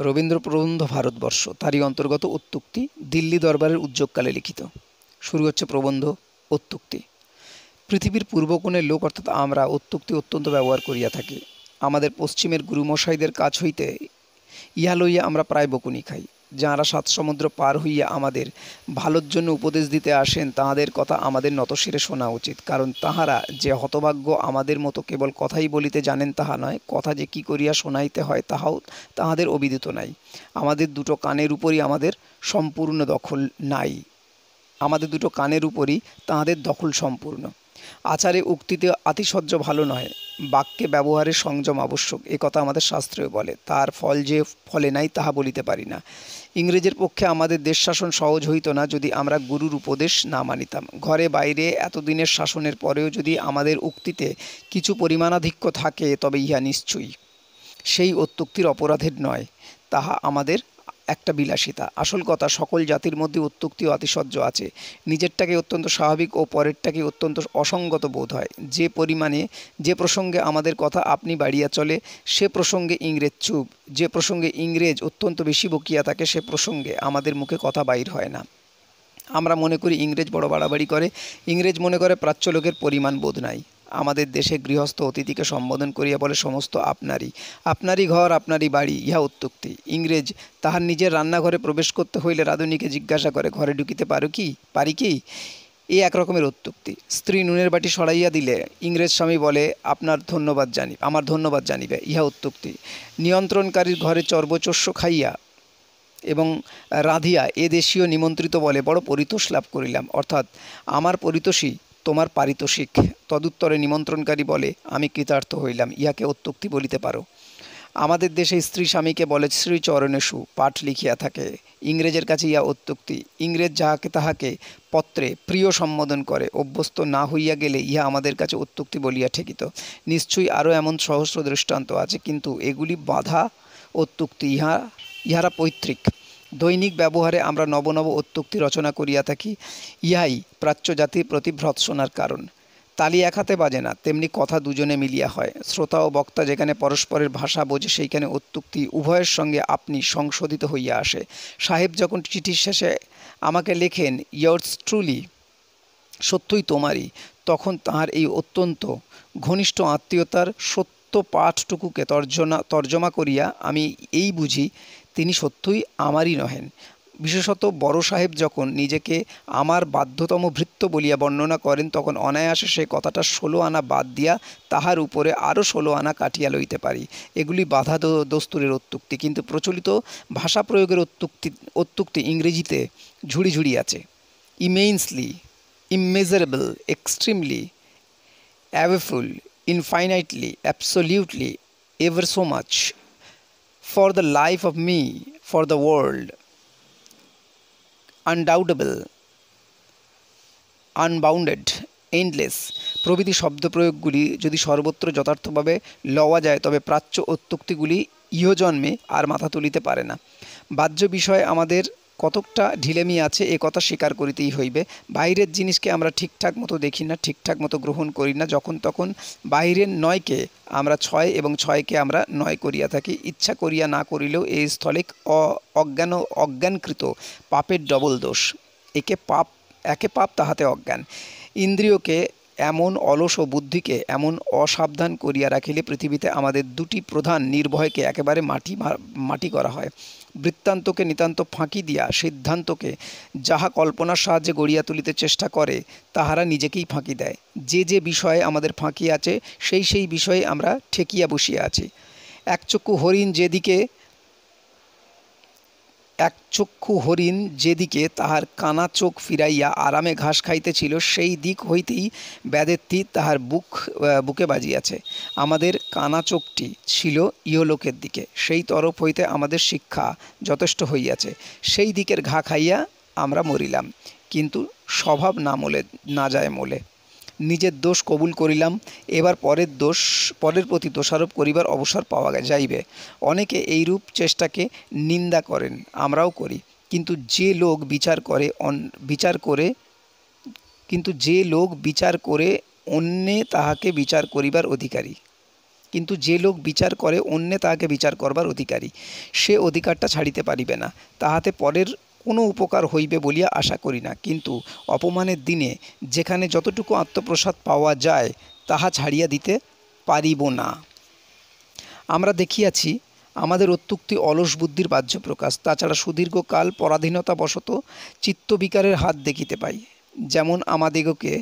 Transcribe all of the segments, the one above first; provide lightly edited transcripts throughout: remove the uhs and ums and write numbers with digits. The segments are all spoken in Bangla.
রবীন্দ্র প্রবন্ধ ভারতবর্ষ তারই অন্তর্গত উত্তুক্তি, দিল্লি দরবারের উদ্যোগকালে লিখিত। শুরু হচ্ছে প্রবন্ধ উত্তুক্তি। পৃথিবীর পূর্বকোণের লোক অর্থাৎ আমরা উত্তুক্তি অত্যন্ত ব্যবহার করিয়া থাকি। আমাদের পশ্চিমের গুরুমশাইদের কাছ হইতে ইহা লইয়া আমরা প্রায় বকুনি খাই। যাঁরা সাত সমুদ্র পার হইয়া আমাদের ভালোর জন্য উপদেশ দিতে আসেন, তাহাদের কথা আমাদের নতশিরে শোনা উচিত। কারণ তাহারা যে হতভাগ্য আমাদের মতো কেবল কথাই বলিতে জানেন তাহা নয়, কথা যে কী করিয়া শোনাইতে হয় তাহাও তাহাদের অবিদিত নাই। আমাদের দুটো কানের উপরই আমাদের সম্পূর্ণ দখল নাই। আমাদের দুটো কানের উপরই তাহাদের দখল সম্পূর্ণ। আচারে উক্তিতে আতিশয্য ভালো নয়, বাক্যে ব্যবহারে সংযম আবশ্যক, এ কথা আমাদের শাস্ত্রেও বলে। তার ফল যে ফলে নাই তাহা বলিতে পারি না। ইংরেজের পক্ষে আমাদের দেশ শাসন সহজ হইত না যদি আমরা গুরুর উপদেশ না মানিতাম। ঘরে বাইরে এতদিনের শাসনের পরেও যদি আমাদের উক্তিতে কিছু পরিমাণাধিক্য থাকে, তবে ইহা নিশ্চয়ই সেই অত্যুক্তির অপরাধের নয়, তাহা আমাদের একটা বিলাসিতা। আসল কথা, সকল জাতির মধ্যে অত্যুক্তি ও আতিশয্য আছে। নিজেরটাকে অত্যন্ত স্বাভাবিক ও পরেরটাকে অত্যন্ত অসঙ্গত বোধ হয়। যে পরিমাণে যে প্রসঙ্গে আমাদের কথা আপনি বাড়িয়া চলে, সে প্রসঙ্গে ইংরেজ চুপ। যে প্রসঙ্গে ইংরেজ অত্যন্ত বেশি বকিয়া থাকে, সে প্রসঙ্গে আমাদের মুখে কথা বাইর হয় না। আমরা মনে করি ইংরেজ বড় বাড়াবাড়ি করে, ইংরেজ মনে করে প্রাচ্য লোকের পরিমাণ বোধ নাই। আমাদের দেশে গৃহস্থ অতিথিকে সম্বোধন করিয়া বলে সমস্ত আপনারই, আপনারই ঘর আপনারই বাড়ি, ইহা উত্যুক্তি। ইংরেজ তাহার নিজের রান্নাঘরে প্রবেশ করতে হইলে রাঁধুনিকে জিজ্ঞাসা করে, ঘরে ঢুকিতে পারি কি? এই এক রকমের উত্যুক্তি। স্ত্রী নুনের বাটি সরাইয়া দিলে ইংরেজ স্বামী বলে, আমার ধন্যবাদ জানিবে, ইহা উত্যুক্তি। নিয়ন্ত্রণকারীর ঘরে চর্বচস্য খাইয়া এবং রাধিয়া এ দেশীয় নিমন্ত্রিত বলে, বড় পরিতোষ লাভ করিলাম, অর্থাৎ আমার পরিতোষই তোমার পারিতোষিক। তদুত্তরে নিমন্ত্রণকারী বলে, আমি কৃতার্থ হইলাম, ইহাকে অত্যুক্তি বলিতে পারো। আমাদের দেশে স্ত্রী স্বামীকে বলে শ্রীচরণেষু, পাঠ লিখিয়া থাকে। ইংরেজের কাছে ইহা অত্যুক্তি। ইংরেজ যাহাকে তাহাকে পত্রে প্রিয় সম্বোধন করে, অভ্যস্ত না হইয়া গেলে ইহা আমাদের কাছে অত্যুক্তি বলিয়া ঠেকিত। নিশ্চয়ই আরও এমন সহস্র দৃষ্টান্ত আছে, কিন্তু এগুলি বাধা অত্যুক্তি, ইহারা পৈতৃক। দৈনিক ব্যবহারে আমরা নব নব অত্যুক্তি রচনা করিয়া থাকি। ইহাই প্রাচ্য জাতির প্রতি ভর্ৎসনার কারণ। তালি এক হাতে বাজে না, তেমনি কথা দুজনে মিলিয়া হয়। শ্রোতা ও বক্তা যেখানে পরস্পরের ভাষা বোঝে, সেইখানে অত্যুক্তি উভয়ের সঙ্গে আপনি সংশোধিত হইয়া আসে। সাহেব যখন চিঠির শেষে আমাকে লেখেন, ইয়ার্স ট্রুলি, সত্যই তোমারই, তখন তাহার এই অত্যন্ত ঘনিষ্ঠ আত্মীয়তার সত্য পাঠটুকুকে তর্জমা করিয়া আমি এই বুঝি, তিনি সত্যই আমারই নহেন। বিশেষত বড় সাহেব যখন নিজেকে আমার বাধ্যতম ভৃত্য বলিয়া বর্ণনা করেন, তখন অনায়াসে সে কথাটা 16 আনা বাদ দিয়া তাহার উপরে আরও 16 আনা কাটিয়া লইতে পারি। এগুলি বাধা দস্তুরের অত্যুক্তি, কিন্তু প্রচলিত ভাষা প্রয়োগের অত্যুক্তি ইংরেজিতে ঝুড়ি ঝুড়ি আছে। Immensely, immeasurable, extremely, awful, infinitely, absolutely, ever so much, for the life of me, for the world, undoubtable, unbounded, endless প্রভৃতি শব্দপ্রয়োগগুলি যদি সর্বত্র যথার্থভাবে লওয়া যায়, তবে প্রাচ্য অত্যুক্তিগুলি ইহজন্মে আর মাথা তুলিতে পারে না। বাহ্য বিষয়ে আমাদের কতকটা ঢিলেমি আছে, এ কথা স্বীকার করিতেই হইবে। বাইরের জিনিসকে আমরা ঠিকঠাক মতো দেখি না, ঠিকঠাক মতো গ্রহণ করি না। যখন তখন বাইরের নয়কে আমরা ছয় এবং ছয়কে আমরা নয় করিয়া থাকি। ইচ্ছা করিয়া না করিলেও এই স্থলে অজ্ঞানকৃত পাপের ডবল দোষ। একে পাপ তাহাতে অজ্ঞান। ইন্দ্রিয়কে এমন অলস ও বুদ্ধিকে এমন অসাবধান করিয়া রাখিলে পৃথিবীতে আমাদের দুটি প্রধান নির্ভয়কে একেবারে মাটি করা হয়। বৃত্তান্তকে নিতান্ত ফাঁকি দিয়া সিদ্ধান্তকে যাহা কল্পনার সাহায্যে গড়িয়া তুলিতে চেষ্টা করে, তাহারা নিজেকেই ফাঁকি দেয়। যে যে বিষয়ে আমাদের ফাঁকি আছে, সেই বিষয়ে আমরা ঠেকিয়া বসিয়া আছি। একচক্ষু হরিণ যেদিকে তাহার কানা চোখ ফিরাইয়া আরামে ঘাস খাইতেছিল, সেই দিক হইতেই ব্যাধের তীর তাহার বুকে বাজিয়াছে। আমাদের কানা চোখটি ছিল ইহলোকের দিকে, সেই তরফ হইতে আমাদের শিক্ষা যথেষ্ট হইয়াছে। সেই দিকের ঘা খাইয়া আমরা মরিলাম, কিন্তু স্বভাব না যায় মোলে। নিজের দোষ কবুল করিলাম, এবার পরের প্রতি দোষারোপ করিবার অবসর পাওয়া যাইবে। অনেকে এইরূপ চেষ্টাকে নিন্দা করেন, আমরাও করি, কিন্তু যে লোক বিচার করে অন্যে তাহাকে বিচার করিবার অধিকারী। কিন্তু যে লোক বিচার করে অন্যে তাহাকে বিচার করবার অধিকারী, সে অধিকারটা ছাড়িতে পারিবে না। তাহাতে পরের কোনো উপকার হইবে বলিয়া আশা করি না, কিন্তু অপমানের দিনে যেখানে যতটুকু আত্মপ্রসাদ পাওয়া যায় তাহা ছাড়িয়া দিতে পারিব না। আমরা দেখিয়াছি আমাদের অত্যুক্তি অলস বুদ্ধির বাহ্য প্রকাশ। তাছাড়া সুদীর্ঘকাল পরাধীনতাবশত চিত্তবিকারের হাত দেখিতে পাই। যেমন আমাদিগকে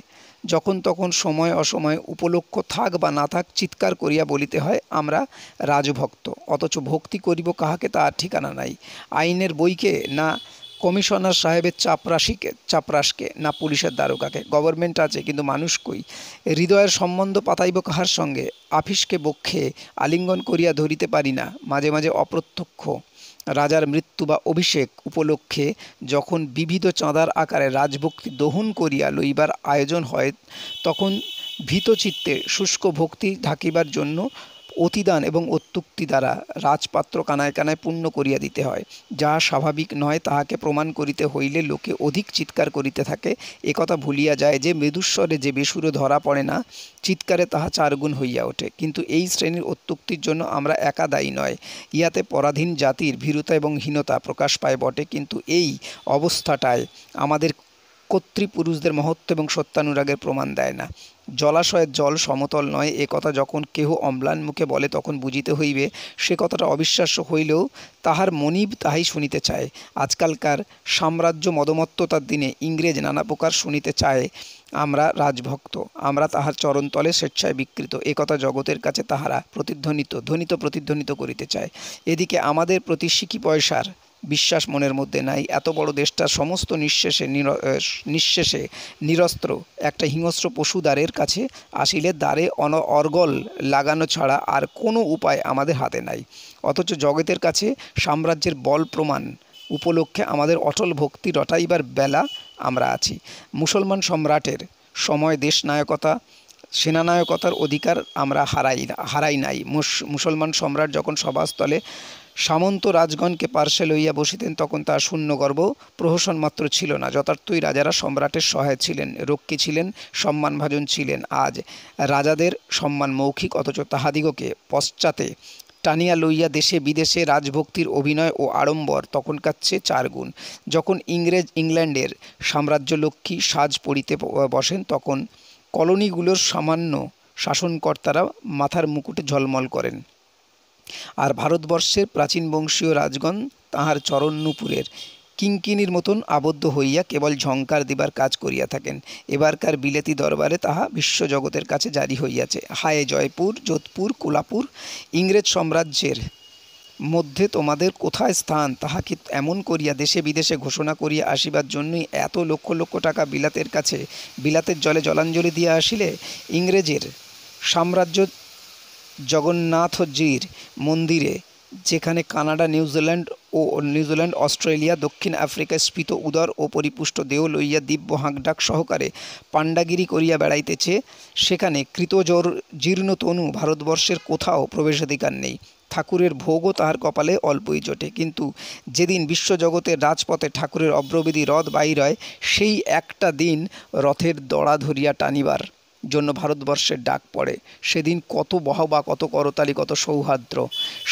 যখন তখন সময় অসময় উপলক্ষ থাক বা না থাক চিৎকার করিয়া বলিতে হয় আমরা রাজভক্ত, অথচ ভক্তি করিব কাহাকে তাহার ঠিকানা নাই। আইনের বইকে না কমিশনার সাহেবের চাপরাশকে না পুলিশের দারোগাকে। গভর্নমেন্ট আছে কিন্তু মানুষ কই? হৃদয়ের সম্বন্ধ পাতাইব কাহার সঙ্গে? আফিসকে বক্ষে আলিঙ্গন করিয়া ধরিতে পারি না। মাঝে মাঝে অপ্রত্যক্ষ রাজার মৃত্যু বা অভিষেক উপলক্ষে যখন বিবিধ চাঁদার আকারে রাজভক্তি দহন করিয়া লইবার আয়োজন হয়, তখন ভীতচিত্তে শুষ্ক ভক্তি ঢাকিবার জন্য অতিদান এবং অত্যুক্তি দ্বারা রাজপাত্র কানায় কানায় পূর্ণ করিয়া দিতে হয়। যাহা স্বাভাবিক নয় তাহাকে প্রমাণ করিতে হইলে লোকে অধিক চিৎকার করিতে থাকে। একথা ভুলিয়া যায় যে মৃদুস্বরে যে বেসুরে ধরা পড়ে না, চিৎকারে তাহা চারগুণ হইয়া ওঠে। কিন্তু এই শ্রেণীর অত্যুক্তির জন্য আমরা একা দায়ী নয়। ইহাতে পরাধীন জাতির ভীরুতা এবং হীনতা প্রকাশ পায় বটে, কিন্তু এই অবস্থাটায় আমাদের কর্তৃপুরুষদের মহত্ব এবং সত্যানুরাগের প্রমাণ দেয় না। জলাশয়ের জল সমতল নয়, এ কথা যখন কেহ অম্লান মুখে বলে তখন বুঝিতে হইবে সে কথাটা অবিশ্বাস্য হইলেও তাহার মনিব তাহাই শুনিতে চায়। আজকালকার সাম্রাজ্য মদমত্ততার দিনে ইংরেজ নানা প্রকার শুনিতে চায় আমরা রাজভক্ত, আমরা তাহার চরণতলে স্বেচ্ছায় বিকৃত, এ কথা জগতের কাছে তাহারা প্রতিধ্বনিত করিতে চায়। এদিকে আমাদের প্রতি সিকি পয়সার বিশ্বাস মনের মধ্যে নাই। এত বড় দেশটার সমস্ত নিঃশেষে নিরস্ত্র একটা হিংস্র পশু দ্বারের কাছে আসিলে দ্বারে অর্গল লাগানো ছাড়া আর কোনো উপায় আমাদের হাতে নাই। অথচ জগতের কাছে সাম্রাজ্যের বল প্রমাণ উপলক্ষে আমাদের অটল ভক্তি রটাইবার বেলা আমরা আছি। মুসলমান সম্রাটের সময় দেশনায়কতা সেনানায়কতার অধিকার আমরা হারাই নাই। মুসলমান সম্রাট যখন সভাস্থলে সামন্ত রাজগণকে পার্শ্বে লইয়া বসিতেন তখন তার শূন্যগর্ভ প্রহসন মাত্র ছিল না। যথার্থই রাজারা সম্রাটের সহায় ছিলেন, রক্ষী ছিলেন, সম্মানভাজন ছিলেন। আজ রাজাদের সম্মান মৌখিক, অথচ তাহাদিগকে পশ্চাতে টানিয়া লইয়া দেশে বিদেশে রাজভক্তির অভিনয় ও আড়ম্বর তখনকার চেয়ে 4 গুণ। যখন ইংল্যান্ডের সাম্রাজ্যলক্ষ্মী সাজ পড়িতে বসেন তখন কলোনিগুলোর সামান্য শাসনকর্তারা মাথার মুকুটে ঝলমল করেন, আর ভারতবর্ষের প্রাচীন বংশীয় রাজগণ তাহার চরণ নূপুরের কিঙ্কিনীর মতন আবদ্ধ হইয়া কেবল ঝঙ্কার দিবার কাজ করিয়া থাকেন। এবারকার বিলেতি দরবারে তাহা বিশ্বজগতের কাছে জারি হইয়াছে। হায় জয়পুর, যোধপুর, কোলাপুর, ইংরেজ সাম্রাজ্যের মধ্যে তোমাদের কোথায় স্থান? তাহা কি এমন করিয়া দেশে বিদেশে ঘোষণা করিয়া আসিবার জন্যই এত লক্ষ লক্ষ টাকা বিলাতের কাছে বিলাতের জলে জলাঞ্জলি দিয়া আসিলে? ইংরেজের সাম্রাজ্য জগন্নাথজির মন্দিরে, যেখানে কানাডা, নিউজিল্যান্ড, অস্ট্রেলিয়া, দক্ষিণ আফ্রিকা স্ফীত উদর ও পরিপুষ্ট দেহ লইয়া দিব্য হাঁকডাক সহকারে পাণ্ডাগিরি করিয়া বেড়াইতেছে, সেখানে জীর্ণ তনু ভারতবর্ষের কোথাও প্রবেশাধিকার নেই। ঠাকুরের ভোগও তাহার কপালে অল্পই জোটে। কিন্তু যেদিন বিশ্বজগতের রাজপথে ঠাকুরের অব্রবিধি রথ বাহির হয়, সেই একটা দিন রথের দড়া ধরিয়া টানিবার জন্য ভারতবর্ষের ডাক পড়ে। সেদিন কত বাহবা, কত করতালি, কত সৌহার্দ্য।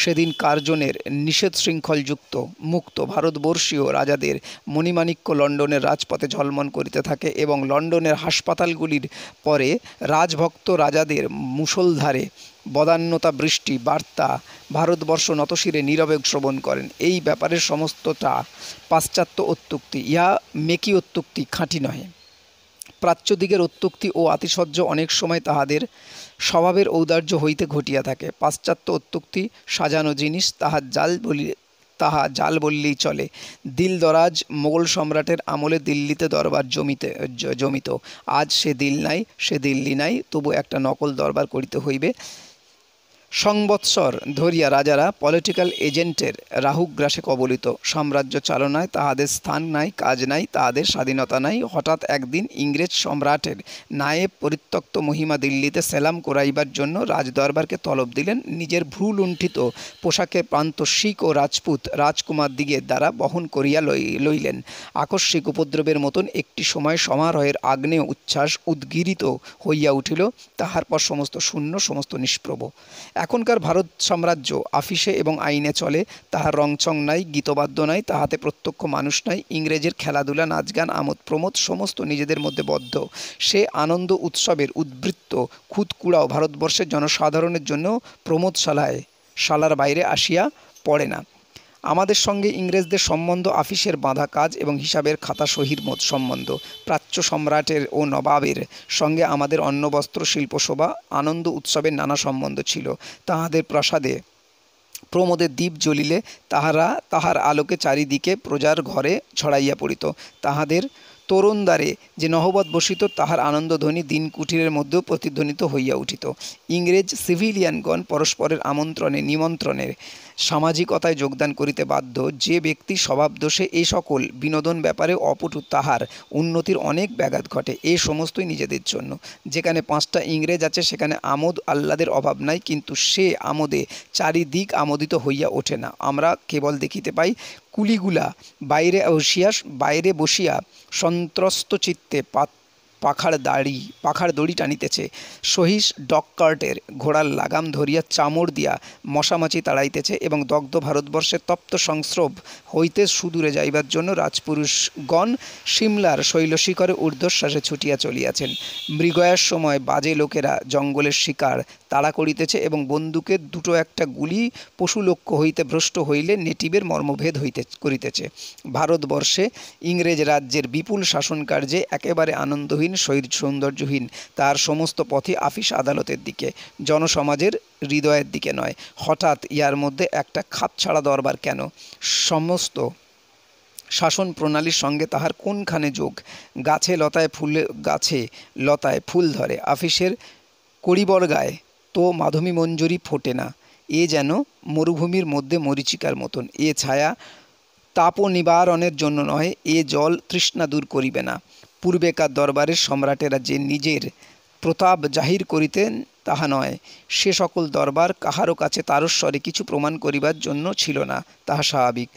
সেদিন কার্জনের নিষেধ শৃঙ্খলযুক্ত মুক্ত ভারতবর্ষীয় রাজাদের মণিমাণিক্য লন্ডনের রাজপথে ঝলমল করিতে থাকে এবং লন্ডনের হাসপাতালগুলির পরে রাজভক্ত রাজাদের মুষলধারে বদান্যতা বৃষ্টি বার্তা ভারতবর্ষ নতশিরে নীরবে শ্রবণ করেন। এই ব্যাপারের সমস্তটা পাশ্চাত্য অত্যুক্তি, ইহা মেকি অত্যুক্তি, খাঁটি নহে। প্রাচ্যদিগের অত্যুক্তি ও আতিশয্য অনেক সময় তাহাদের স্বভাবের ঔদার্য হইতে ঘটিয়া থাকে। পাশ্চাত্য অত্যুক্তি সাজানো জিনিস, তাহা জাল বললেই চলে। দিল দরাজ মোগল সম্রাটের আমলে দিল্লিতে দরবার জমিত। আজ সে দিল নাই, সে দিল্লি নাই, তবু একটা নকল দরবার করিতে হইবে। সংবৎসর ধরিয়া রাজারা পলিটিক্যাল এজেন্টের রাহুগ্রাসে কবলিত। সাম্রাজ্য চালনায় তাহাদের স্থান নাই, কাজ নাই, তাহাদের স্বাধীনতা নাই। হঠাৎ একদিন ইংরেজ সম্রাটের নায়েব পরিত্যক্ত মহিমা দিল্লিতে সেলাম করাইবার জন্য রাজদরবারকে তলব দিলেন। নিজের ভ্রুলুণ্ঠিত পোশাকের প্রান্ত শিখ ও রাজপুত রাজকুমার দিগের দ্বারা বহন করিয়া লইলেন। আকস্মিক উপদ্রবের মতন একটি সময় সমারোহের আগ্নেয় উচ্ছ্বাস উদ্গীরিত হইয়া উঠিল। তাহার পর সমস্ত শূন্য, সমস্ত নিষ্প্রভ। এখনকার ভারত সাম্রাজ্য আফিসে এবং আইনে চলে, তাহার রংচং নাই, গীতবাদ্য নাই, তাহাতে প্রত্যক্ষ মানুষ নাই। ইংরেজের খেলাধুলা, নাচ গান, আমোদ প্রমোদ সমস্ত নিজেদের মধ্যে বদ্ধ। সে আনন্দ উৎসবের উদ্বৃত্ত খুদকুড়াও ভারতবর্ষের জনসাধারণের জন্য শালার বাইরে আসিয়া পড়ে না। আমাদের সঙ্গে ইংরেজদের সম্বন্ধ আফিসের বাঁধা কাজ এবং হিসাবের খাতা সহির সম্বন্ধ। প্রাচ্য সম্রাটের ও নবাবের সঙ্গে আমাদের অন্ন বস্ত্র শিল্পশোভা আনন্দ উৎসবের নানা সম্বন্ধ ছিল। তাহাদের প্রাসাদে প্রমোদের দ্বীপ জ্বলিলে তাহার আলোকে চারিদিকে প্রজার ঘরে ছড়াইয়া পড়িত। তাহাদের তরুণদ্বারে যে নহবত বসিত, তাহার আনন্দধ্বনি দিন কুটিরের মধ্যেও প্রতিধ্বনিত হইয়া উঠিত। ইংরেজ সিভিলিয়ানগণ পরস্পরের আমন্ত্রণে নিমন্ত্রণের সামাজিকতায় যোগদান করিতে বাধ্য। যে ব্যক্তি স্বভাবদোষে এই সকল বিনোদন ব্যাপারে অপটু, তাহার উন্নতির অনেক ব্যাঘাত ঘটে। এই সমস্তই নিজেদের জন্য। যেখানে 5টা ইংরেজ আছে সেখানে আমোদ আহ্লাদের অভাব নাই, কিন্তু সে আমোদে চারিদিক আমোদিত হইয়া ওঠে না। আমরা কেবল দেখিতে পাই কুলিগুলা বাইরে বসিয়া সন্ত্রস্ত চিত্তে পাখার দড়ি টানিতেছে, সহিস ডককার্টের ঘোড়ার লাগাম ধরিয়া চামড় দিয়া মশামাছি তাড়াইতেছে এবং দগ্ধ ভারতবর্ষের তপ্ত সংস্রব হইতে সুদূরে যাইবার জন্য রাজপুরুষগণ সিমলার শৈলশিখরে ঊর্ধ্বশ্বাসে ছুটিয়া চলিয়াছেন। মৃগয়ার সময় বাজে লোকেরা জঙ্গলের শিকার তাড়া করিতেছে এবং বন্দুকের 2-1 গুলি পশু লক্ষ্য হইতে ভ্রষ্ট হইলে নেটিবের মর্মভেদ করিতেছে। ভারতবর্ষে ইংরেজ রাজ্যের বিপুল শাসনকার্যে একেবারে আনন্দহীন, সৌন্দর্যহীন। তার সমস্ত পথই আফিস আদালতের দিকে, জনসমাজের হৃদয়ের দিকে নয়। হঠাৎ ইহার মধ্যে একটা খাপছাড়া দরবার কেন? সমস্ত শাসন প্রণালীর সঙ্গে তাহার কোনখানে যোগ? গাছে লতায় ফুল ধরে, আফিসের কড়িবরগায় তো মাধবী মঞ্জরি ফোটে না। এ যেন মরুভূমির মধ্যে মরীচিকার মতন। এ ছায়া তাপ নিবারণের জন্য নয়, এ জল তৃষ্ণা দূর করিবে না। পূর্বেকার দরবারের সম্রাটেরা যে নিজের প্রতাপ জাহির করিতেন তাহা নয়। সে সকল দরবার কাহারও কাছে তারস্বরে কিছু প্রমাণ করিবার জন্য ছিল না, তাহা স্বাভাবিক।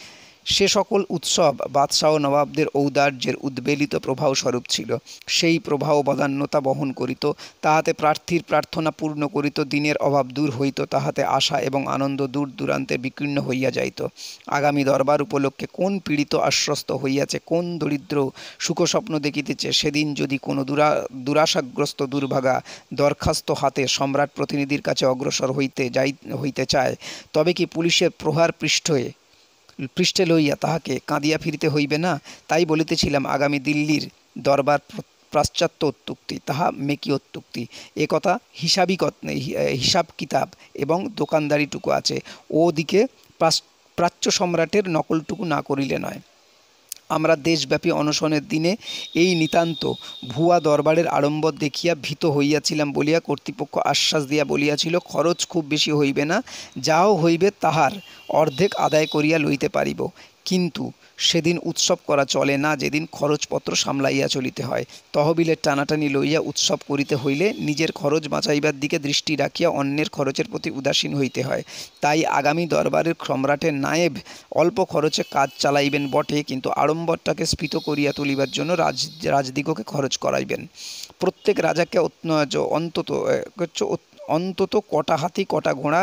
সে সকল উৎসব বাদশাহ নবাবদের ঔদার্যের উদ্বেলিত প্রবাহ স্বরূপ ছিল। সেই প্রবাহ বদান্যতা বহন করিত, তাহাতে প্রার্থীর প্রার্থনা পূর্ণ করিত, দিনের অভাব দূর হইত, তাহাতে আশা এবং আনন্দ দূর দূরান্তে বিকীর্ণ হইয়া যাইত। আগামী দরবার উপলক্ষে কোন পীড়িত আশ্বস্ত হইয়াছে, কোন দরিদ্র সুখস্বপ্ন দেখিতেছে, সেদিন যদি কোনো দুরাশাগ্রস্ত দুর্ভাগা দরখাস্ত হাতে সম্রাট প্রতিনিধির কাছে অগ্রসর হইতে চায়, তবে কি পুলিশের প্রহার পৃষ্ঠে লইয়া তাহাকে কাঁদিয়া ফিরিতে হইবে না? তাই বলিতেছিলাম, আগামী দিল্লির দরবার পাশ্চাত্য অত্যুক্তি, তাহা মেকি অত্যুক্তি। এ কথা হিসাব কিতাব এবং দোকানদারিটুকু আছে, ওদিকে প্রাচ্য সম্রাটের নকলটুকু না করিলে নয়। আমরা দেশব্যাপী অনশনের দিনে এই নিতান্ত ভুয়া দরবারের আড়ম্বর দেখিয়া ভীত হইয়াছিলাম বলিয়া কর্তৃপক্ষ আশ্বাস দিয়া বলিয়াছিল, খরচ খুব বেশি হইবে না, যাও হইবে তাহার অর্ধেক আদায় করিয়া লইতে পারিব। কিন্তু সেদিন উৎসব করা চলে না, যেদিন খরচপত্র সামলাইয়া চলিতে হয়। তহবিলের টানাটানি লইয়া উৎসব করিতে হইলে নিজের খরচ বাঁচাইবার দিকে দৃষ্টি রাখিয়া অন্যের খরচের প্রতি উদাসীন হইতে হয়। তাই আগামী দরবারের সম্রাটের নায়েব অল্প খরচে কাজ চালাইবেন বটে, কিন্তু আড়ম্বরটাকে স্ফীত করিয়া তুলিবার জন্য রাজদিগকে খরচ করাইবেন। প্রত্যেক রাজাকে অন্তত কটা হাতি, কটা ঘোড়া,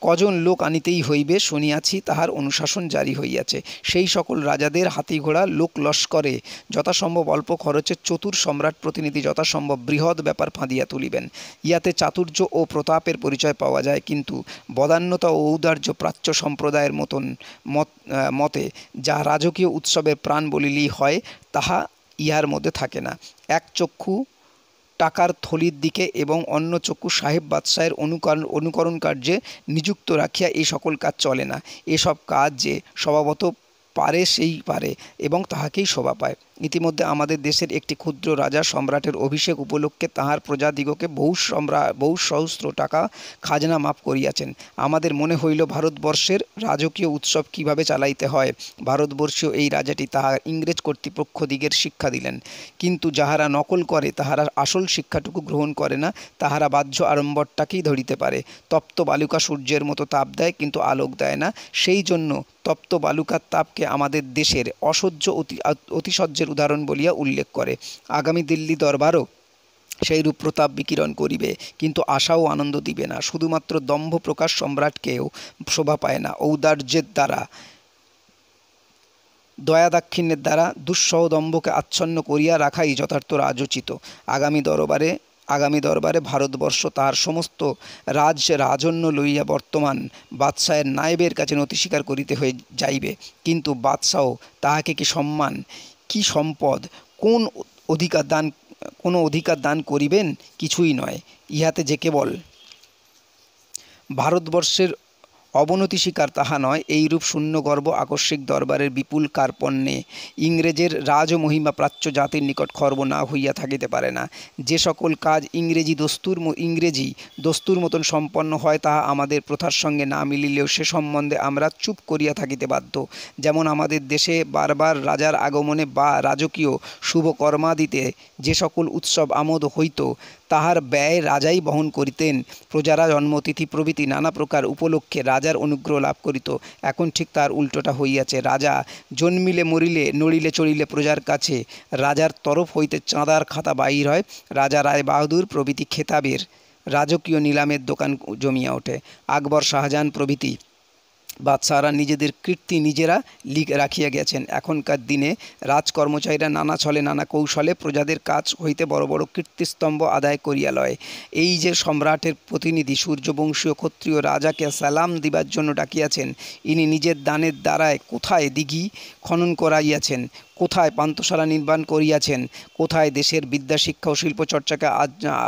কজন লোক আনিতেই হইবে শুনিয়াছি, তাহার অনুশাসন জারি হইয়াছে। সেই সকল রাজাদের হাতি ঘোড়া লোক লস্করে যথাসম্ভব অল্প খরচে চতুর সম্রাট প্রতিনিধি যথাসম্ভব বৃহৎ ব্যাপার ফাঁদিয়া তুলিবেন। ইহাতে চাতুর্য ও প্রতাপের পরিচয় পাওয়া যায়, কিন্তু বদান্যতা ও ঔদার্য প্রাচ্য সম্প্রদায়ের মতে যা রাজকীয় উৎসবের প্রাণ বলিলেই হয়, তাহা ইহার মধ্যে থাকে না। এক চক্ষু টাকার থলির দিকে এবং অন্য চক্ষু সাহেব বাদশাহের অনুকরণ কার্যে নিযুক্ত রাখিয়া এই সকল কাজ চলে না। এসব কাজ যে স্বভাবত পারে সেই পারে এবং তাহাকেই শোভা পায়। ইতিমধ্যে আমাদের দেশের একটি ক্ষুদ্র রাজা সম্রাটের অভিষেক উপলক্ষে তাহার প্রজাদিগকে বহু সহস্র টাকা খাজনা মাফ করিয়াছেন। আমাদের মনে হইল ভারতবর্ষের রাজকীয় উৎসব কিভাবে চালাইতে হয় ভারতবর্ষীয় এই রাজাটি তাহার ইংরেজ কর্তৃপক্ষদিগের শিক্ষা দিলেন। কিন্তু যাহারা নকল করে তাহারা আসল শিক্ষাটুকু গ্রহণ করে না, তাহারা বাহ্য আড়ম্বরটাকেই ধরিতে পারে। তপ্ত বালুকা সূর্যের মতো তাপ দেয়, কিন্তু আলোক দেয় না। সেই জন্য তপ্ত বালুকার তাপকে আমাদের দেশের অসহ্য অতিশয্যের উদাহরণ বলিয়া উল্লেখ করে। আগামী দিল্লি দরবারও সেইরূপ প্রতাপ বিকিরণ করিবে, কিন্তু আশা ও আনন্দ দিবে না। শুধুমাত্র দম্ভ প্রকাশ সম্রাটকেও শোভা পায় না। ঔদার্যের দ্বারা, দয়া দাক্ষিণ্যের দ্বারা দুঃসহ দম্ভকে আচ্ছন্ন করিয়া রাখাই যথার্থ রাজোচিত। আগামী দরবারে ভারতবর্ষ তাহার সমস্ত রাজন্য লইয়া বর্তমান বাদশাহের নায়েবের কাছে নতি স্বীকার করিতে হয়ে যাইবে। কিন্তু বাদশাহ তাহাকে কি সম্মান, কি সম্পদ, কোনো অধিকার দান করিবেন? কিছুই নয়। ইহাতে যে কেবল ভারতবর্ষের অবনতি স্বীকার তাহা নয়, এইরূপ শূন্যগর্ভ আকস্মিক দরবারের বিপুল কার্পণ্যে ইংরেজের রাজমহিমা প্রাচ্য জাতির নিকট খর্ব না হইয়া থাকিতে পারে না। যে সকল কাজ ইংরেজি দস্তুর মতন সম্পন্ন হয়, তাহা আমাদের প্রথার সঙ্গে না মিলিলেও সে সম্বন্ধে আমরা চুপ করিয়া থাকিতে বাধ্য। যেমন আমাদের দেশে বারবার রাজার আগমনে বা রাজকীয় শুভ কর্মাদিতে যে সকল উৎসব আমোদ হইত, তাহার ব্যয় রাজাই বহন করিতেন। প্রজারা জন্মতিথি প্রভৃতি নানা প্রকার উপলক্ষে রাজার অনুগ্রহ লাভ করিত। এখন ঠিক তার উল্টোটা হইয়াছে। রাজা জন্মিলে মরিলে নড়িলে চড়িলে প্রজার কাছে রাজার তরফ হইতে চাঁদার খাতা বাহির হয়। রাজা রায় বাহাদুর প্রভৃতি খেতাবের রাজকীয় নিলামের দোকান জমিয়া ওঠে। আকবর, শাহজাহান প্রভৃতি বাদশাহরা নিজেদের কীর্তি নিজেরা রাখিয়া গেছেন। এখনকার দিনে রাজকর্মচারীরা নানা ছলে নানা কৌশলে প্রজাদের কাছ হইতে বড় বড় কীর্তিস্তম্ভ আদায় করিয়া লয়। এই যে সম্রাটের প্রতিনিধি সূর্যবংশীয় ক্ষত্রিয় রাজাকে সালাম দিবার জন্য ডাকিয়াছেন, ইনি নিজের দানের দ্বারায় কোথায় দিঘি খনন করাইয়াছেন, কোথায় পান্থশালা নির্মাণ করিয়াছেন, কোথায় দেশের বিদ্যা শিক্ষা ও শিল্পচর্চাকে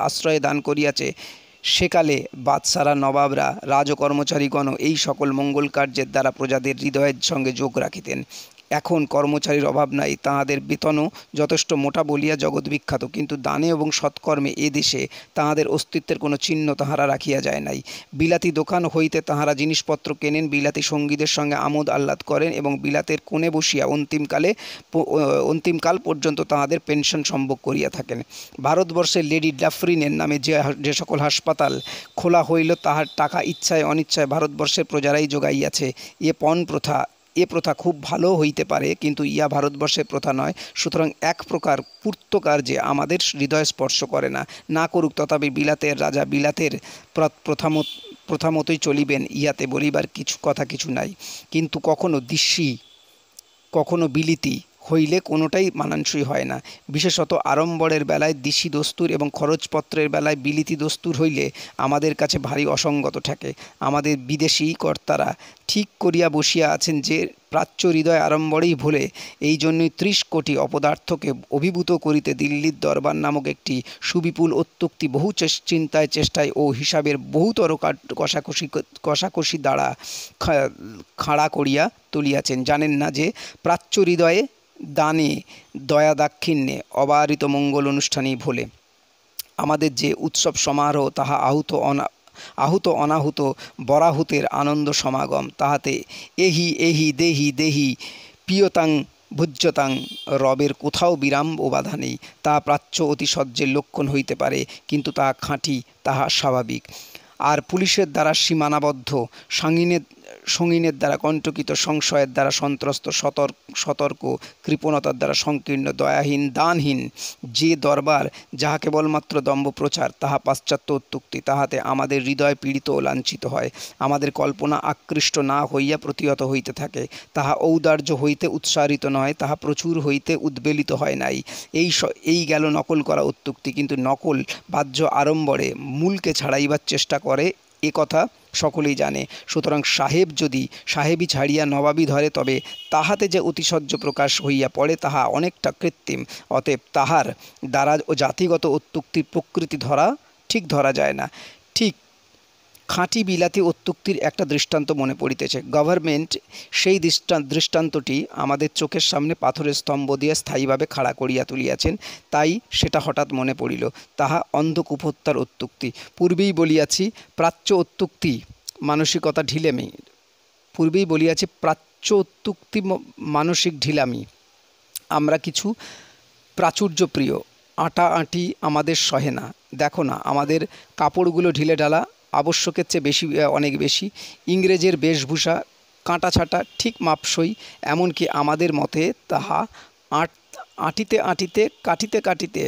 আশ্রয় দান করিয়াছে। সেকালে বাদশারা, নবাবরা, রাজকর্মচারীগণ এই সকল মঙ্গল কার্যের দ্বারা প্রজাদের হৃদয়ের সঙ্গে যোগ রাখিতেন। এখন কর্মচারীর অভাব নাই, তাহাদের বেতনও যথেষ্ট মোটা বলিয়া জগৎ বিখ্যাত, কিন্তু দানে এবং সৎকর্মে এ দেশে তাহাদের অস্তিত্বের কোনো চিহ্ন তাহারা রাখিয়া যায় নাই। বিলাতি দোকান হইতে তাহারা জিনিসপত্র কেনেন, বিলাতি সঙ্গীদের সঙ্গে আমোদ আহ্লাদ করেন এবং বিলাতের কোণে বসিয়া অন্তিমকাল পর্যন্ত তাহাদের পেনশন সম্ভোগ করিয়া থাকেন। ভারতবর্ষের লেডি ডাফরিনের নামে যে সকল হাসপাতাল খোলা হইল, তাহার টাকা ইচ্ছায় অনিচ্ছায় ভারতবর্ষের প্রজারাই যোগাইয়াছে। এ প্রথা খুব ভালো হইতে পারে, কিন্তু ইহা ভারতবর্ষের প্রথা নয়। সুতরাং এক প্রকার পূর্তকার্যে আমাদের হৃদয় স্পর্শ করে না করুক, তথাপি বিলাতের রাজা বিলাতের প্রথামতই চলিবেন, ইহাতে বলিবার কিছু নাই। কিন্তু কখনো দিশি কখনো বিলিতি হইলে কোনোটাই মানানসই হয় না। বিশেষত আড়ম্বরের বেলায় দিশি দস্তুর এবং খরচপত্রের বেলায় বিলিতি দস্তুর হইলে আমাদের কাছে ভারী অসঙ্গত ঠেকে। আমাদের বিদেশি কর্তারা ঠিক করিয়া বসিয়া আছেন যে প্রাচ্য হৃদয় আড়ম্বরেই ভোলে। এই জন্যই ৩০ কোটি অপদার্থকে অভিভূত করিতে দিল্লির দরবার নামক একটি সুবিপুল অত্যুক্তি বহু চেষ্টায় ও হিসাবের বহুতর কষাকষি দ্বারা খাড়া করিয়া তুলিয়াছেন। জানেন না যে প্রাচ্য হৃদয়ে দানে, দয়া দাক্ষিণ্যে, অবারিত মঙ্গল অনুষ্ঠানেই ভোলে। আমাদের যে উৎসব সমারোহ, তাহা আহুত অনাহুত বরাহুতের আনন্দ সমাগম। তাহাতে এহি দেহি পিয়তাং ভুজ্যতাং রবের কোথাও বিরাম ও বাধা নেই। তাহা প্রাচ্য অতিশয্যের লক্ষণ হইতে পারে, কিন্তু তাহা খাঁটি, তাহা স্বাভাবিক। আর পুলিশের দ্বারা সীমানাবদ্ধ, সঙ্গিনের দ্বারা কণ্টকিত, সংশয়ের দ্বারা সন্ত্রস্ত, সতর্ক, কৃপণতার দ্বারা সংকীর্ণ, দয়াহীন, দানহীন যে দরবার, যাহা কেবলমাত্র দম্ভ প্রচার, তাহা পাশ্চাত্য অত্যুক্তি। তাহাতে আমাদের হৃদয় পীড়িত ও লাঞ্ছিত হয়, আমাদের কল্পনা আকৃষ্ট না হইয়া প্রতিহত হইতে থাকে। তাহা ঔদার্য হইতে উৎসারিত নয়, তাহা প্রচুর হইতে উদ্বেলিত হয় নাই। এই গেল নকল করা অত্যুক্তি। কিন্তু নকল বাহ্য আড়ম্বরে মূলকে ছাড়াইবার চেষ্টা করে, এ কথা সকলেই জানে। সুতরাং সাহেব যদি সাহেবী ছাড়িয়া নবাবী ধরে, তবে তাহাতে যে অতিশয্য প্রকাশ হইয়া পড়ে, তাহা অনেকটা কৃত্রিম। অতএব তাহার দ্বারা ও জাতিগত অত্যুক্তির প্রকৃতি ঠিক ধরা যায় না। ঠিক খাঁটি বিলাতি অত্যুক্তির একটা দৃষ্টান্ত মনে পড়িতেছে। গভর্নমেন্ট সেই দৃষ্টান্তটি আমাদের চোখের সামনে পাথরের স্তম্ভ দিয়ে স্থায়ীভাবে খাড়া করিয়া তুলিয়াছেন, তাই সেটা হঠাৎ মনে পড়িল। তাহা অন্ধকূপহত্যার অত্যুক্তি। পূর্বেই বলিয়াছি প্রাচ্য অত্যুক্তি মানসিক ঢিলামি। আমরা কিছু প্রাচুর্যপ্রিয়, আঁটি আমাদের সহে না। দেখো না, আমাদের কাপড়গুলো ঢিলে ঢালা, আবশ্যকের চেয়ে অনেক বেশি। ইংরেজের বেশভূষা কাঁটা ছাঁটা, ঠিক মাপসই। এমনকি আমাদের মতে তাহা আঁটিতে আঁটিতে কাটিতে কাটিতে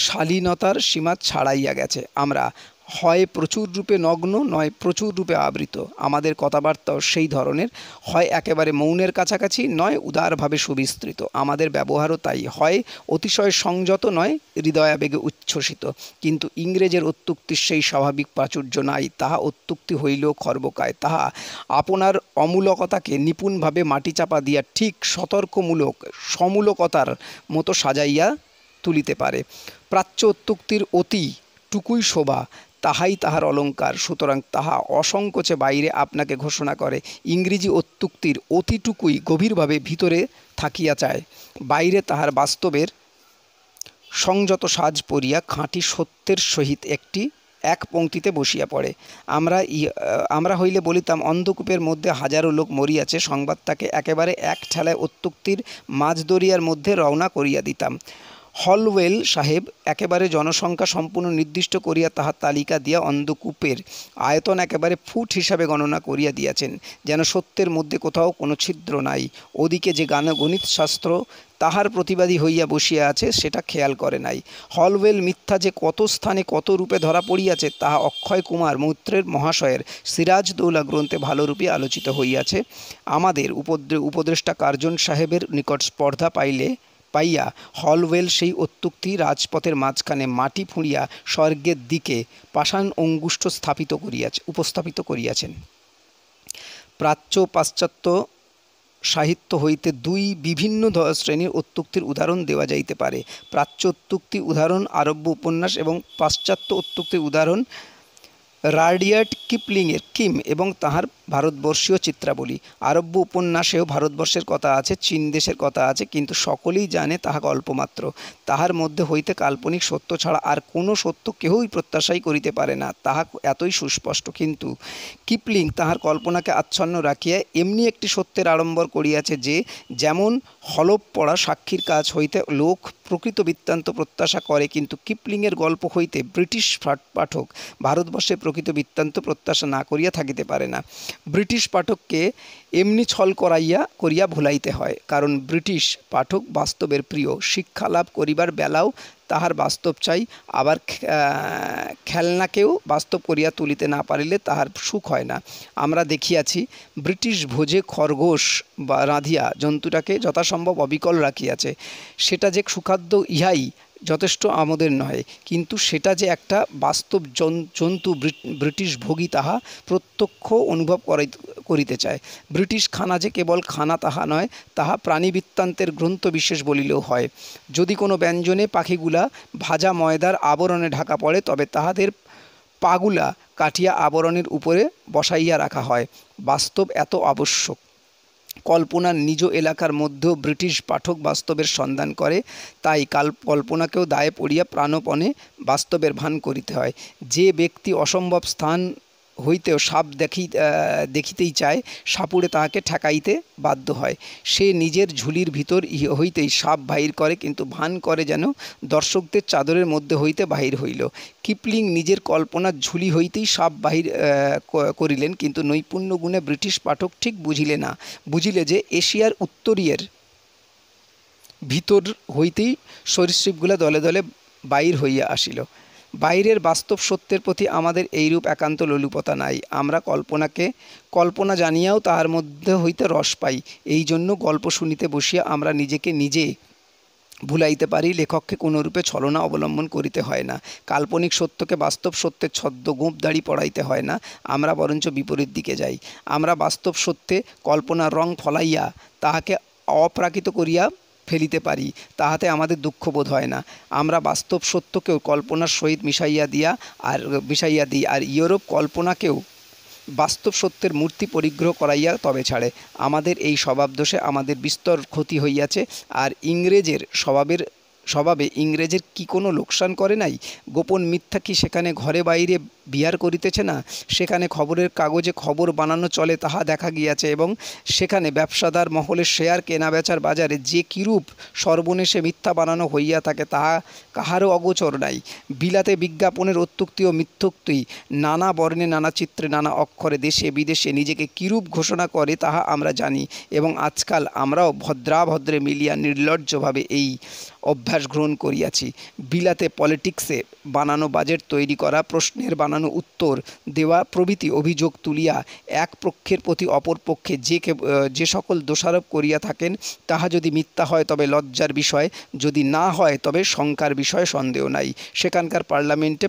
শালীনতার সীমা ছাড়াইয়া গেছে। আমরা হয় প্রচুর রূপে নগ্ন, নয় প্রচুর রূপে আবৃত। আমাদের কথাবার্তাও সেই ধরনের, হয় একেবারে মৌনের কাছাকাছি, নয় উদারভাবে সুবিস্তৃত। আমাদের ব্যবহারও তাই, হয় অতিশয় সংযত, নয় হৃদয়াবেগে উচ্ছ্বসিত। কিন্তু ইংরেজের অত্যুক্তির সেই স্বাভাবিক প্রাচুর্য নাই। তাহা অত্যুক্তি হইলেও খর্বকায়। তাহা আপনার অমূলকতাকে নিপুণভাবে মাটি চাপা দিয়া ঠিক সতর্কমূলক সমূলকতার মতো সাজাইয়া তুলিতে পারে। প্রাচ্য অত্যুক্তির অতিটুকুই শোভা, তাহাই তাহার অলঙ্কার। সুতরাং তাহা অসংকোচে বাইরে আপনাকে ঘোষণা করে। ইংরেজি অত্যুক্তির অতিটুকুই গভীরভাবে ভিতরে থাকিয়া চায়, বাইরে তাহার বাস্তবের সংযত সাজ পরিয়া খাঁটি সত্যের সহিত এক পংক্তিতে বসিয়া পড়ে। আমরা হইলে বলিতাম, অন্ধকূপের মধ্যে হাজারো লোক মরিয়াছে, সংবাদটাকে একেবারে এক ঠেলায় অত্যুক্তির মাঝদরিয়ার মধ্যে রওনা করিয়া দিতাম। হলওয়েল সাহেব একেবারে জনসংখ্যা সম্পূর্ণ নির্দিষ্ট করিয়া তাহার তালিকা দিয়া অন্ধকূপের আয়তন একেবারে ফুট হিসাবে গণনা করিয়া দিয়াছেন, যেন সত্যের মধ্যে কোথাও কোনো ছিদ্র নাই। ওদিকে যে গণিতশাস্ত্র তাহার প্রতিবাদী হইয়া বসিয়া আছে, সেটা খেয়াল করে নাই। হলওয়েল মিথ্যা যে কত স্থানে কত রূপে ধরা পড়িয়াছে, তাহা অক্ষয় কুমার মৈত্রের মহাশয়ের সিরাজদৌলা গ্রন্থে ভালোরূপে আলোচিত হইয়াছে। আমাদের উপদেষ্টা কার্জন সাহেবের নিকট স্পর্ধা পাইয়া হলওয়েল সেই অত্যুক্তি রাজপথের মাঝখানে মাটি ফুঁড়িয়া স্বর্গের দিকে পাষাণ অঙ্গুষ্ঠ উপস্থাপিত করিয়াছেন। প্রাচ্য পাশ্চাত্য সাহিত্য হইতে দুই বিভিন্ন শ্রেণীর অত্যুক্তির উদাহরণ দেওয়া যাইতে পারে। প্রাচ্য অত্যুক্তি উদাহরণ আরব্য উপন্যাস এবং পাশ্চাত্য অত্যুক্তির উদাহরণ রাডিয়ার্ড কিপলিংয়ের কিম এবং তাহার ভারতবর্ষীয় চিত্রাবলী। আরব্য উপন্যাসেও ভারতবর্ষের কথা আছে, চীন দেশের কথা আছে, কিন্তু সকলেই জানে তাহা গল্পমাত্র। তাহার মধ্যে হইতে কাল্পনিক সত্য ছাড়া আর কোনো সত্য কেহই প্রত্যাশাই করিতে পারে না, তাহা এতই সুস্পষ্ট। কিন্তু কিপলিং তাহার কল্পনাকে আচ্ছন্ন রাখিয়া এমনি একটি সত্যের আড়ম্বর করিয়াছে যে, যেমন হলপ পড়া সাক্ষীর কাজ হইতে লোক প্রকৃত বৃত্তান্ত প্রত্যাশা করে, কিন্তু কিপলিংয়ের গল্প হইতে ব্রিটিশ পাঠক ভারতবর্ষে প্রকৃত বৃত্তান্ত প্রত্যাশা না করিয়া থাকিতে পারে না। ব্রিটিশ পাঠককে এমনি ছল করিয়া ভুলাইতে হয়, কারণ ব্রিটিশ পাঠক বাস্তবের প্রিয়। শিক্ষা লাভ করিবার বেলাও তাহার বাস্তব চাই, আবার খেলনাকেও বাস্তব করিয়া তুলিতে না পারিলে তাহার সুখ হয় না। আমরা দেখিয়াছি, ব্রিটিশ ভোজে খরগোশ বা রাঁধিয়া জন্তুটাকে যথাসম্ভব অবিকল রাখিয়াছে। সেটা যে সুখাদ্য ইহাই যথেষ্ট আমাদের নয়, কিন্তু সেটা যে একটা বাস্তব জন্তু ব্রিটিশ ভোগী তাহা প্রত্যক্ষ অনুভব করিতে চায়। ব্রিটিশ খানা যে কেবল খানা তাহা নয়, তাহা প্রাণীবৃত্তান্তের গ্রন্থ বিশেষ বলিলেও হয়। যদি কোনো ব্যঞ্জনে পাখিগুলা ভাজা ময়দার আবরণে ঢাকা পড়ে, তবে তাহাদের পাগুলা কাটিয়া আবরণের উপরে বসাইয়া রাখা হয়। বাস্তব এত আবশ্যক। কল্পনার নিজ এলাকার মধ্যেও ব্রিটিশ পাঠক বাস্তবের সন্ধান করে, তাই কল্পনাকেও দায়ে পড়িয়া প্রাণপণে বাস্তবের ভান করিতে হয়। যে ব্যক্তি অসম্ভব স্থান হইতেও সাপ দেখিতেই চায়, সাপুড়ে তাহাকে ঠেকাইতে বাধ্য হয়। সে নিজের ঝুলির ভিতর হইতেই সাপ বাহির করে, কিন্তু ভান করে যেন দর্শকদের চাদরের মধ্যে হইতে বাহির হইল। কিপলিং নিজের কল্পনার ঝুলি হইতেই সাপ বাহির করিলেন, কিন্তু নৈপুণ্য গুণে ব্রিটিশ পাঠক ঠিক বুঝিলে যে এশিয়ার উত্তরীয়ের ভিতর হইতেই সরীসৃপগুলা দলে দলে বাহির হইয়া আসিল। বাইরের বাস্তব সত্যের প্রতি আমাদের এইরূপ একান্ত লোলুপতা নাই। আমরা কল্পনা জানিয়াও তাহার মধ্যে হইতে রস পাই। এই জন্য গল্প শুনিতে বসিয়া আমরা নিজেকে নিজে ভুলাইতে পারি। লেখককে কোনরূপে ছলনা অবলম্বন করিতে হয় না। কাল্পনিক সত্যকে বাস্তব সত্যের ছদ্ম গোঁপ দাড়ি পড়াইতে হয় না। আমরা বরঞ্চ বিপরীত দিকে যাই। আমরা বাস্তব সত্যে কল্পনার রং ফলাইয়া তাহাকে অপ্রাকৃত করিয়া ফেলিতে পারি, তাহাতে আমাদের দুঃখবোধ হয় না। আমরা বাস্তব সত্যকেও কল্পনার সহিত মিশাইয়া দিই, আর ইউরোপ কল্পনাকেও বাস্তব সত্যের মূর্তি পরিগ্রহ করাইয়া তবে ছাড়ে। আমাদের এই স্বভাবদোষে আমাদের বিস্তর ক্ষতি হইয়াছে। আর ইংরেজের স্বভাবে ইংরেজের কি কোনো লোকসান করে নাই? গোপন মিথ্যা কি সেখানে ঘরে বাইরে বিহার করিতেছে না? সেখানে খবরের কাগজে খবর বানানো চলে, তাহা দেখা গিয়াছে, এবং সেখানে ব্যবসাদার মহলের শেয়ার কেনাবেচার বাজারে যে কিরূপ সর্বনেশে মিথ্যা বানানো হইয়া থাকে, তাহা কাহারও অগোচর নাই। বিলাতে বিজ্ঞাপনের অত্যুক্তি ও মিথ্যোক্তি নানা বর্ণে, নানা চিত্রে, নানা অক্ষরে দেশে বিদেশে নিজেকে কিরূপ ঘোষণা করে তাহা আমরা জানি, এবং আজকাল আমরাও ভদ্রাভদ্রে মিলিয়া নির্লজ্জভাবে এই অভ্যাস গ্রহণ করিয়াছি। বিলাতে পলিটিক্সে বানানো বাজেট তৈরি করা, প্রশ্নের বানানো উত্তর দেওয়া প্রভৃতি অভিযোগ তুলিয়া এক পক্ষের প্রতি অপর পক্ষে যে সকল দোষারোপ করিয়া থাকেন, তাহা যদি মিথ্যা হয় তবে লজ্জার বিষয়, যদি না হয় তবে শঙ্কার বিষয় সন্দেহ নাই। সেখানকার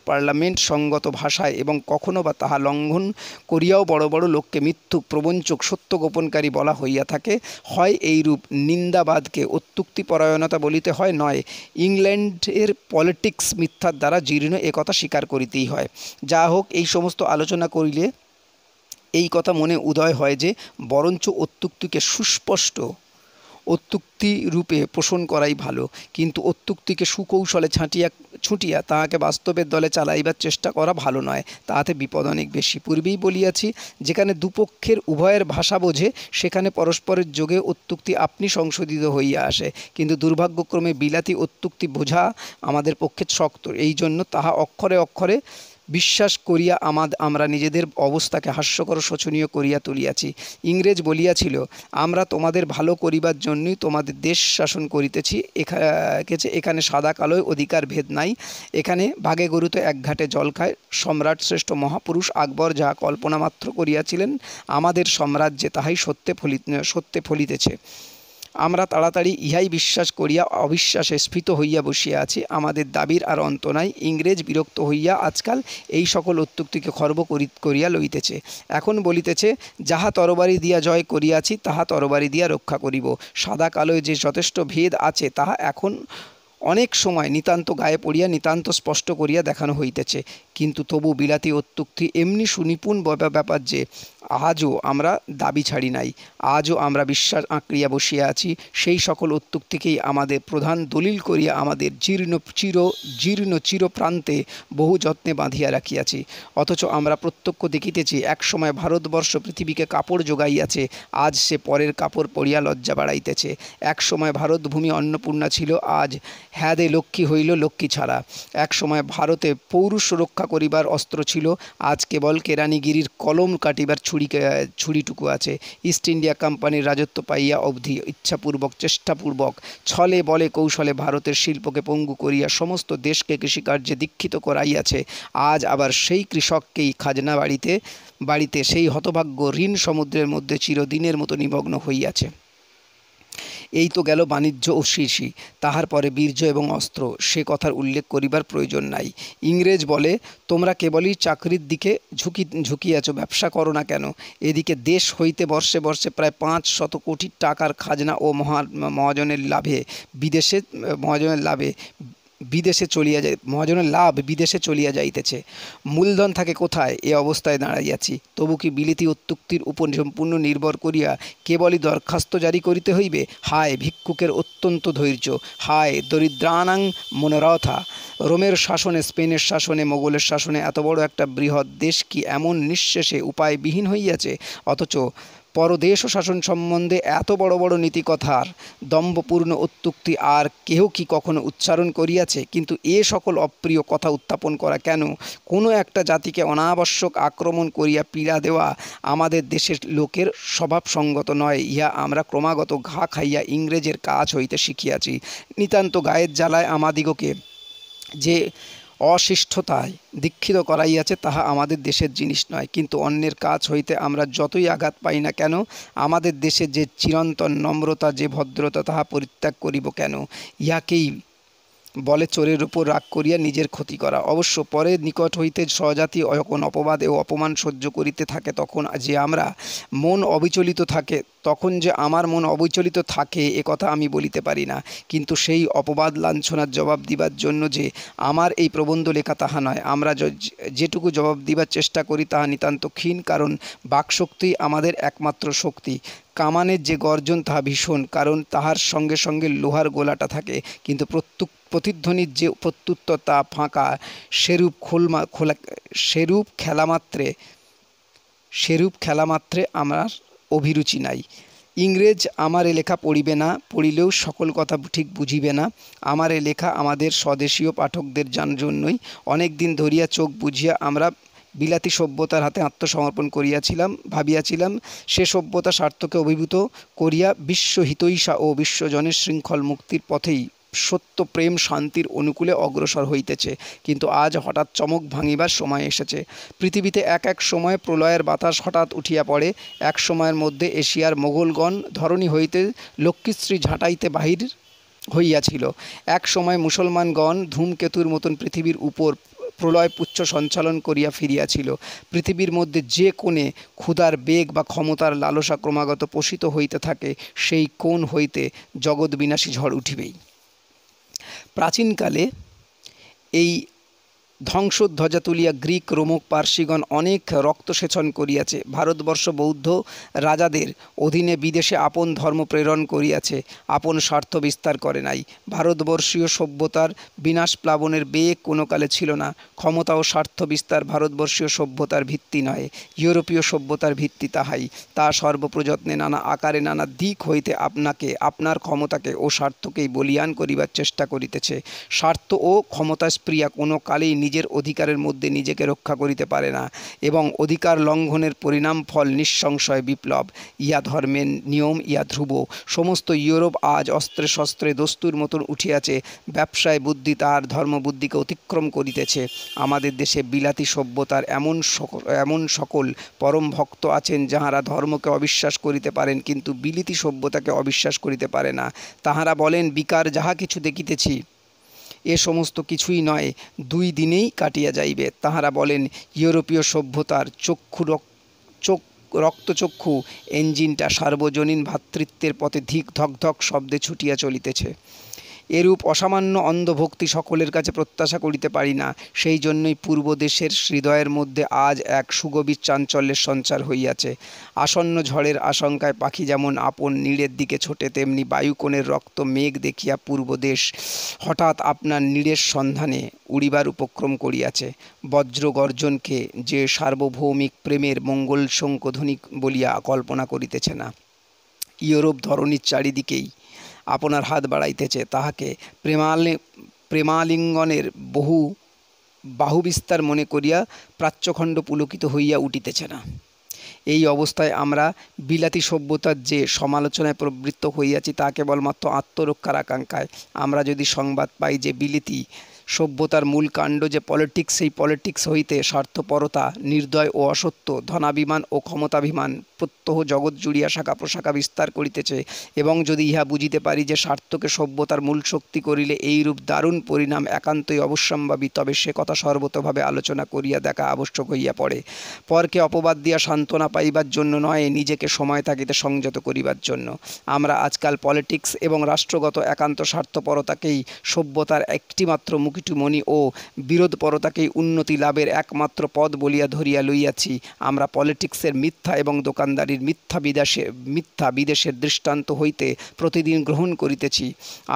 পার্লামেন্ট সঙ্গত ভাষায় এবং কখনো বা তাহা লঙ্ঘন করিয়াও বড় বড় লোককে মিথ্যুক, প্রবঞ্চক, সত্য গোপনকারী বলা হইয়া থাকে। হয় এইরূপ নিন্দাবাদকে অত্যুক্তিপরায়ণতা বলিতে হয়, নয় ইংল্যান্ডের পলিটিক্স মিথ্যার দ্বারা জীর্ণ, একথা স্বীকার করিতেই হয়। যা হোক, এই সমস্ত আলোচনা করিলে এই কথা মনে উদয় হয় যে বরঞ্চ অত্যুক্তিকে সুস্পষ্ট অত্যুক্তি রূপে পোষণ করাই ভালো, কিন্তু অত্যুক্তিকে সুকৌশলে ছুটিয়া তাহাকে বাস্তবের দলে চালাইবার চেষ্টা করা ভালো নয়, তাহাতে বিপদ অনেক বেশি। পূর্বেই বলিয়াছি, যেখানে দুপক্ষের উভয়ের ভাষা বোঝে সেখানে পরস্পরের যোগে অত্যুক্তি আপনি সংশোধিত হইয়া আসে, কিন্তু দুর্ভাগ্যক্রমে বিলাতি অত্যুক্তি বোঝা আমাদের পক্ষে শক্ত। এই জন্য তাহা অক্ষরে অক্ষরে বিশ্বাস করিয়া আমরা নিজেদের অবস্থাকে হাস্যকর শোচনীয় করিয়া তুলিয়াছি। ইংরেজ বলিয়াছিল, আমরা তোমাদের ভালো করিবার জন্যই তোমাদের দেশ শাসন করিতেছি, এখানে সাদা কালোয় অধিকার ভেদ নাই, এখানে বাঘে গরুতে এক ঘাটে জল খায়। সম্রাট শ্রেষ্ঠ মহাপুরুষ আকবর যাহা কল্পনা মাত্র করিয়াছিলেন, আমাদের সাম্রাজ্যে তাহাই সত্যে ফলিতেছে। আমরা তাড়াতাড়ি ইহাই বিশ্বাস করিয়া অবিশ্বাসে স্ফীত হইয়া বসিয়া আছি। আমাদের দাবির আর অন্ত নাই। ইংরেজ বিরক্ত হইয়া আজকাল এই সকল অত্যুক্তিকে খর্ব করিয়া লইতেছে। এখন বলিতেছে, যাহা তরবারি দিয়া জয় করিয়াছি তাহা তরবারি দিয়া রক্ষা করিব। সাদা কালোয় যে যথেষ্ট ভেদ আছে তাহা এখন অনেক সময় নিতান্ত গায়ে পড়িয়া নিতান্ত স্পষ্ট করিয়া দেখানো হইতেছে, কিন্তু তবু বিলাতি অত্যুক্তি এমনি সুনিপুণ ব্যাপার যে আজও আমরা দাবি ছাড়ি নাই, আজও আমরা বিশ্বাস আঁকড়িয়া বসিয়া আছি। সেই সকল অত্যুক্তিকেই আমাদের প্রধান দলিল করিয়া আমাদের জীর্ণ চিরপ্রান্তে বহু যত্নে বাঁধিয়া রাখিয়াছি। অথচ আমরা প্রত্যক্ষ দেখিতেছি, একসময় ভারতবর্ষ পৃথিবীকে কাপড় যোগাইয়াছে, আজ সে পরের কাপড় পরিয়া লজ্জা বাড়াইতেছে। একসময় ভারতভূমি অন্নপূর্ণা ছিল, আজ হ্যাদে লক্ষ্মী হইল লক্ষ্মী ছাড়া। একসময় ভারতে পৌরুষ রক্ষা করিবার অস্ত্র ছিল, আজ কেবল কেরানিগিরির কলম কাটিবার ছুরিটুকু আছে। ইস্ট ইন্ডিয়া কোম্পানির রাজত্ব পাইয়া অবধি ইচ্ছাপূর্বক চেষ্টাপূর্বক ছলে বলে কৌশলে ভারতের শিল্পকে পঙ্গু করিয়া সমস্ত দেশকে কৃষিকার্যে দীক্ষিত করাইয়াছে। আজ আবার সেই কৃষককেই খাজনা বাড়িতে সেই হতভাগ্য ঋণ সমুদ্রের মধ্যে চিরদিনের মতো নিমগ্ন হইয়াছে। এই তো গেল বাণিজ্য ও কৃষি, তাহার পরে বীর্য এবং অস্ত্র, সে কথার উল্লেখ করিবার প্রয়োজন নাই। ইংরেজ বলে, তোমরা কেবলই চাকরির দিকে ঝুঁকিয়াছ, ব্যবসা করো না কেন? এদিকে দেশ হইতে বর্ষে বর্ষে প্রায় 500 কোটি টাকার খাজনা ও মহাজনের বিদেশে চলিয়া যাইতেছে। মূলধন থাকে কোথায়? এ অবস্থায় দাঁড়াইয়াছি। তবু কি বিলিতি অত্যুক্তির উপর সম্পূর্ণ নির্ভর করিয়া কেবলই দরখাস্ত জারি করিতে হইবে? হায় ভিক্ষুকের অত্যন্ত ধৈর্য! হায় দরিদ্রানাং মনোরথা! রোমের শাসনে, স্পেনের শাসনে, মোগলের শাসনে এত বড় একটা বৃহৎ দেশ কি এমন নিঃশেষে উপায়বিহীন হইয়াছে? অথচ পরদেশ শাসন সম্বন্ধে এত বড় বড় নীতিকথার দম্ভপূর্ণ অত্যুক্তি আর কেহ কি কখনো উচ্চারণ করিয়াছে? কিন্তু এ সকল অপ্রিয় কথা উত্থাপন করা কেন? কোনো একটা জাতিকে অনাবশ্যক আক্রমণ করিয়া পীড়া দেওয়া আমাদের দেশের লোকের স্বভাবসঙ্গত নয়। ইহা আমরা ক্রমাগত ঘা খাইয়া ইংরেজের কাছ হইতে শিখিয়াছি। নিতান্ত গায়ের জ্বালায় আমাদিগকে যে অশিষ্টতায় দীক্ষিত করাইয়াছে তাহা আমাদের দেশের জিনিস নয়, কিন্তু অন্যের কাছ হইতে আমরা যতই আঘাত পাই না কেন, আমাদের দেশের যে চিরন্তন নম্রতা, যে ভদ্রতা, তাহা পরিত্যাগ করিব কেন? ইহাকেই বলে চোরের উপর রাগ করিয়া নিজের ক্ষতি করা। অবশ্য পরের নিকট হইতে স্বজাতি যখন অপবাদ ও অপমান সহ্য করিতে থাকে তখন যে আমার মন অবিচলিত থাকে এ কথা আমি বলিতে পারি না, কিন্তু সেই অপবাদ লাঞ্ছনার জবাব দিবার জন্য যে আমার এই প্রবন্ধ লেখা তাহা নয়। আমরা যেটুকু জবাব দিবার চেষ্টা করি তাহা নিতান্ত ক্ষীণ, কারণ বাকশক্তি আমাদের একমাত্র শক্তি। কামানের যে গর্জন তাহা ভীষণ, কারণ তাহার সঙ্গে সঙ্গে লোহার গোলাটা থাকে, কিন্তু প্রতিধ্বনির যে প্রত্যুত্তর তা ফাঁকা। সেরূপ খেলামাত্রে আমার অভিরুচি নাই। ইংরেজ আমার এ লেখা পড়িবে না, পড়িলেও সকল কথা ঠিক বুঝিবে না। আমার এ লেখা আমাদের স্বদেশীয় পাঠকদের জন্যই। অনেক দিন ধরিয়া চোখ বুঝিয়া আমরা বিলাতি সভ্যতার হাতে আত্মসমর্পণ ভাবিয়াছিলাম। সে সভ্যতা স্বার্থকে অভিভূত করিয়া বিশ্বহিতৈষা ও বিশ্বজনের শৃঙ্খল মুক্তির পথেই সত্য প্রেম শান্তির অনুকূলে অগ্রসর হইতেছে। কিন্তু আজ হঠাৎ চমক ভাঙিবার সময় এসেছে। পৃথিবীতে এক এক সময় প্রলয়ের বাতাস হঠাৎ উঠিয়া পড়ে। এক সময়ের মধ্যে এশিয়ার মোগলগণ ধরণী হইতে লক্ষ্মীশ্রী ঝাঁটাইতে বাহির হইয়াছিল। এক সময় মুসলমানগণ ধূমকেতুর মতন পৃথিবীর উপর প্রলয় পুচ্ছ সঞ্চালন করিয়া ফিরিয়াছিল। পৃথিবীর মধ্যে যে কোণে ক্ষুধার বেগ বা ক্ষমতার লালসা ক্রমাগত পোষিত হইতে থাকে, সেই কোণ হইতে জগৎ বিনাশী ঝড় উঠিবেই। প্রাচীনকালে এই ধ্বংসধ্বজা তুলিয়া গ্রিক রোমক পার্সিগণ অনেক রক্তসেচন করিয়াছে। ভারতবর্ষ বৌদ্ধ রাজাদের অধীনে বিদেশে আপন ধর্ম প্রেরণ করিয়াছে, আপন স্বার্থ বিস্তার করে নাই। ভারতবর্ষীয় সভ্যতার বিনাশ প্লাবনের বেগ কোনো কালে ছিল না। ক্ষমতা ও স্বার্থ বিস্তার ভারতবর্ষীয় সভ্যতার ভিত্তি নয়, ইউরোপীয় সভ্যতার ভিত্তি তাহাই। তা সর্বপ্রযত্নে নানা আকারে নানা দিক হইতে আপনাকে, আপনার ক্ষমতাকে ও স্বার্থকেই বলিয়ান করিবার চেষ্টা করিতেছে। স্বার্থ ও ক্ষমতাস্প্রিয়া কোনো কালেই নিজের অধিকারের মধ্যে নিজেকে রক্ষা করিতে পারে না, এবং অধিকার লঙ্ঘনের পরিণাম ফল নিঃসংশয় বিপ্লব। ইয়া ধর্মের নিয়ম, ইয়া ধ্রুব। সমস্ত ইউরোপ আজ অস্ত্রে শস্ত্রে দস্তুর মতন উঠিয়াছে। ব্যবসায় বুদ্ধি তাহার ধর্মবুদ্ধিকে অতিক্রম করিতেছে। আমাদের দেশে বিলাতি সভ্যতার এমন সকল পরম ভক্ত আছেন, যাহারা ধর্মকে অবিশ্বাস করিতে পারেন, কিন্তু বিলিতি সভ্যতাকে অবিশ্বাস করিতে পারে না। তাহারা বলেন, বিকার যাহা কিছু দেখিতেছি এ সমস্ত কিছুই নয়, 2 দিনেই কাটিয়া যাইবে। তাহারা বলেন, ইউরোপীয় সভ্যতার রক্তচক্ষু ইঞ্জিনটা সার্বজনীন ভ্রাতৃত্বের পথে ধিক ধক ধক শব্দে ছুটিয়া চলিতেছে। এরূপ অসামান্য অন্ধভক্তি সকলের কাছে প্রত্যাশা করিতে পারি না। সেই জন্যই পূর্ব দেশের হৃদয়ের মধ্যে আজ এক সুগভীর চাঞ্চল্যের সঞ্চার হইয়াছে। আসন্ন ঝড়ের আশঙ্কায় পাখি যেমন আপন নীড়ের দিকে ছোটে, তেমনি বায়ুকোণের রক্ত মেঘ দেখিয়া পূর্ব দেশ হঠাৎ আপনার নীড়ের সন্ধানে উড়িবার উপক্রম করিয়াছে। বজ্র গর্জনকে যে সার্বভৌমিক প্রেমের মঙ্গল শঙ্খধ্বনি বলিয়া কল্পনা করিতেছে না। ইউরোপ ধরণীর চারিদিকেই আপনার হাত বাড়াইতেছে, তাহাকে প্রেমালিঙ্গনের বাহুবিস্তার মনে করিয়া প্রাচ্যখণ্ড পুলকিত হইয়া উঠিতেছে না। এই অবস্থায় আমরা বিলাতি সভ্যতার যে সমালোচনায় প্রবৃত্ত হইয়াছি, তা কেবলমাত্র আত্মরক্ষার আকাঙ্ক্ষায়। আমরা যদি সংবাদ পাই যে বিলিতি সভ্যতার মূল কাণ্ড যে পলিটিক্স, সেই পলিটিক্স হইতে স্বার্থপরতা, নির্দয় ও অসত্য, ধনাভিমান ও ক্ষমতাভিমান প্রত্যহ জগৎ জুড়িয়া শাখা প্রশাখা বিস্তার করিতেছে, এবং যদি ইহা বুঝিতে পারি যে স্বার্থকে সভ্যতার মূল শক্তি করিলে এইরূপ দারুণ পরিণাম একান্তই অবশ্যম্ভাবী, তবে সে কথা সর্বতোভাবে আলোচনা করিয়া দেখা আবশ্যক হইয়া পড়ে। পরকে অপবাদ দিয়া সান্ত্বনা পাইবার জন্য নয়, নিজেকে সময় থাকিতে সংযত করিবার জন্য। আমরা আজকাল পলিটিক্স এবং রাষ্ট্রগত একান্ত স্বার্থপরতাকেই সভ্যতার একটিমাত্র মুকুটমণি ও বিরোধপরতাকেই উন্নতি লাভের একমাত্র পদ বলিয়া ধরিয়া লইয়াছি। আমরা পলিটিক্সের মিথ্যা এবং দোকানদারির মিথ্যা বিদেশের দৃষ্টান্ত হইতে প্রতিদিন গ্রহণ করিতেছি।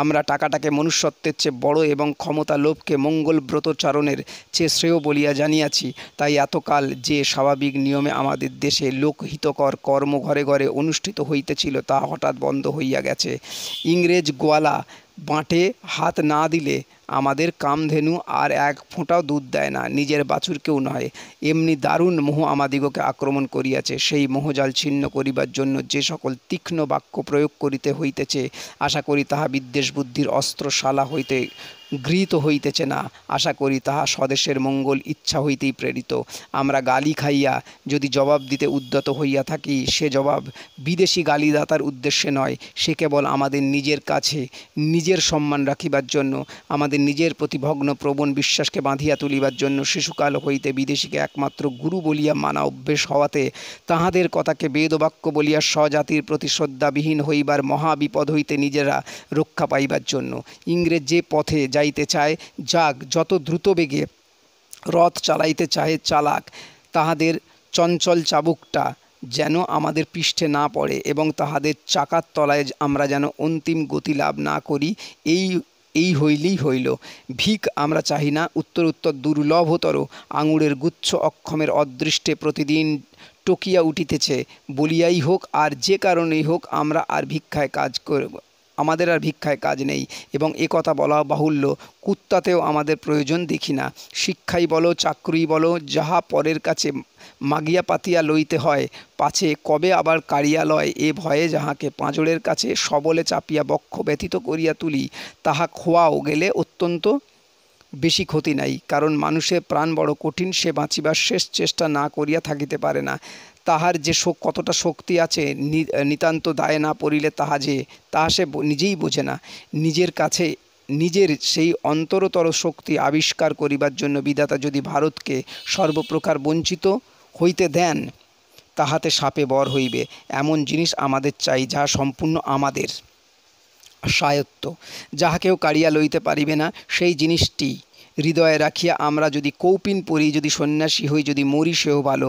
আমরা টাকাটাকে মনুষ্যত্বের চেয়ে বড় এবং ক্ষমতা লোভকে মঙ্গলব্রতচারণের চেয়ে শ্রেয় বলিয়া জানিয়াছি। তাই এতকাল যে স্বাভাবিক নিয়মে আমাদের দেশে লোকহিতকর কর্ম ঘরে ঘরে অনুষ্ঠিত হইতেছিল, তা হঠাৎ বন্ধ হইয়া গেছে। ইংরেজ গোয়ালা বাঁটে হাত না দিলে আমাদের কামধেনু আর এক ফোঁটাও দুধ দেয় না, নিজের বাছুরকেও নয়। এমনি দারুণ মোহ আমাদিগকে আক্রমণ করিয়াছে। সেই মোহজাল ছিন্ন করিবার জন্য যে সকল তীক্ষ্ণ বাক্য প্রয়োগ করিতে হইতেছে, আশা করি তাহা বিদ্বেষ বুদ্ধির অস্ত্রশালা হইতে গৃহীত হইতেছে না। আশা করি তাহা স্বদেশের মঙ্গল ইচ্ছা হইতেই প্রেরিত। আমরা গালি খাইয়া যদি জবাব দিতে উদ্যত হইয়া থাকি, সে জবাব বিদেশি গালিদাতার উদ্দেশ্যে নয়, সে কেবল আমাদের নিজের কাছে নিজের সম্মান রাখিবার জন্য, আমাদের নিজের প্রতি ভগ্ন প্রবণ বিশ্বাসকে বাঁধিয়া তুলিবার জন্য। শিশুকাল হইতে বিদেশিকে একমাত্র গুরু বলিয়া মানা অভ্যেস হওয়াতে তাহাদের কথাকে বেদবাক্য বলিয়া স্বজাতির প্রতি শ্রদ্ধাবিহীন হইবার মহাবিপদ হইতে নিজেরা রক্ষা পাইবার জন্য। ইংরেজ যে পথে যাইতে চায় যাক, যত দ্রুত বেগে রথ চালাইতে চাহে চালাক, তাহাদের চঞ্চল চাবুকটা যেন আমাদের পৃষ্ঠে না পড়ে এবং তাহাদের চাকার তলায় আমরা যেন অন্তিম গতি লাভ না করি, এই হইলেই হইল। ভিক আমরা চাহি না, উত্তরোত্তর দুর্লভতর আঙুরের গুচ্ছ অক্ষমের অদৃষ্টে প্রতিদিন টকিয়া উঠিতেছে বলিয়াই হোক আর যে কারণেই হোক, আমরা আর ভিক্ষায় কাজ করব আমাদের আর ভিক্ষায় কাজ নেই, এবং এ কথা বলা বাহুল্য, কুত্তাতেও আমাদের প্রয়োজন দেখি না। শিক্ষাই বলো, চাকরি বলো, যাহা পরের কাছে মাগিয়া পাতিয়া লইতে হয়, পাছে কবে আবার কাড়িয়া লয়, এ ভয়ে যাহাকে পাঁজরের কাছে সবলে চাপিয়া বক্ষ ব্যথিত করিয়া তুলি, তাহা খোয়াও গেলে অত্যন্ত বেশি ক্ষতি নাই। কারণ মানুষের প্রাণ বড় কঠিন, সে বাঁচিবার শেষ চেষ্টা না করিয়া থাকিতে পারে না। তাহার যে কতটা শক্তি আছে, নিতান্ত দায়ে না পড়িলে তাহা সে নিজেই বোঝে না। নিজের কাছে নিজের সেই অন্তরতর শক্তি আবিষ্কার করিবার জন্য বিধাতা যদি ভারতকে সর্বপ্রকার বঞ্চিত হইতে দেন, তাহাতে সাপে বর হইবে। এমন জিনিস আমাদের চাই, যাহা সম্পূর্ণ আমাদের স্বায়ত্ত, যাহা কেউ কাড়িয়া লইতে পারিবে না। সেই জিনিসটি হৃদয়ে রাখিয়া আমরা যদি কৌপিন পড়ি, যদি সন্ন্যাসী হই, যদি মরি, সেও ভালো।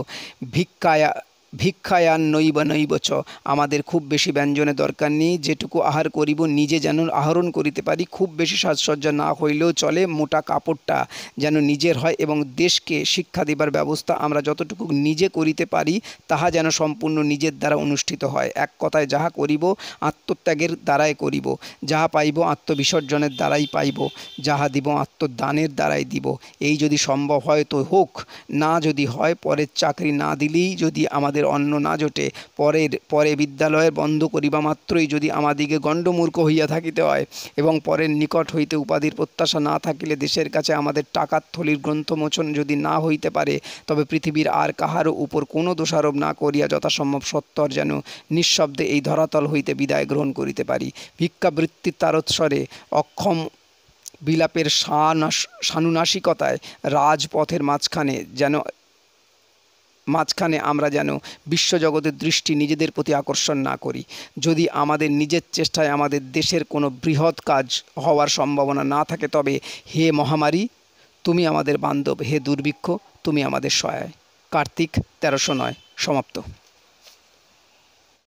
ভিক্ষায়ান নৈব নৈব চ। আমাদের খুব বেশি ব্যঞ্জনের দরকার নেই, যেটুকু আহার করিব নিজে যেন আহরণ করিতে পারি। খুব বেশি সাজসজ্জা না হইলেও চলে, মোটা কাপড়টা যেন নিজের হয়, এবং দেশকে শিক্ষা দেবার ব্যবস্থা আমরা যতটুকু নিজে করিতে পারি, তাহা যেন সম্পূর্ণ নিজের দ্বারা অনুষ্ঠিত হয়। এক কথায়, যাহা করিব আত্মত্যাগের দ্বারাই করিব, যাহা পাইব আত্মবিসর্জনের দ্বারাই পাইব, যাহা দিব আত্মদানের দ্বারাই দিব। এই যদি সম্ভব হয় তো হোক, না যদি হয়, পরের চাকরি না দিলেই যদি আমাদের অন্ন না জোটে, পরে বিদ্যালয়ের বন্ধ করিবা মাত্রই যদি আমাদিগে গণ্ডমূর্খ হইয়া থাকিতে হয়, এবং পরের নিকট হইতে উপাধির প্রত্যাশা না থাকিলে দেশের কাছে আমাদের টাকার থলির গ্রন্থমোচন যদি না হইতে পারে, তবে পৃথিবীর আর কাহারও উপর কোনো দোষারোপ না করিয়া যথাসম্ভব সত্বর যেন নিঃশব্দে এই ধরাতল হইতে বিদায় গ্রহণ করিতে পারি। ভিক্ষাবৃত্তির তারস্বরে, অক্ষম বিলাপের সানুনাসিকতায় রাজপথের মাঝখানে আমরা যেন বিশ্বজগতের দৃষ্টি নিজেদের প্রতি আকর্ষণ না করি। যদি আমাদের নিজের চেষ্টায় আমাদের দেশের কোনো বৃহৎ কাজ হওয়ার সম্ভাবনা না থাকে, তবে হে মহামারী, তুমি আমাদের বান্ধব, হে দুর্ভিক্ষ, তুমি আমাদের সহায়। কার্তিক 1309 সমাপ্ত।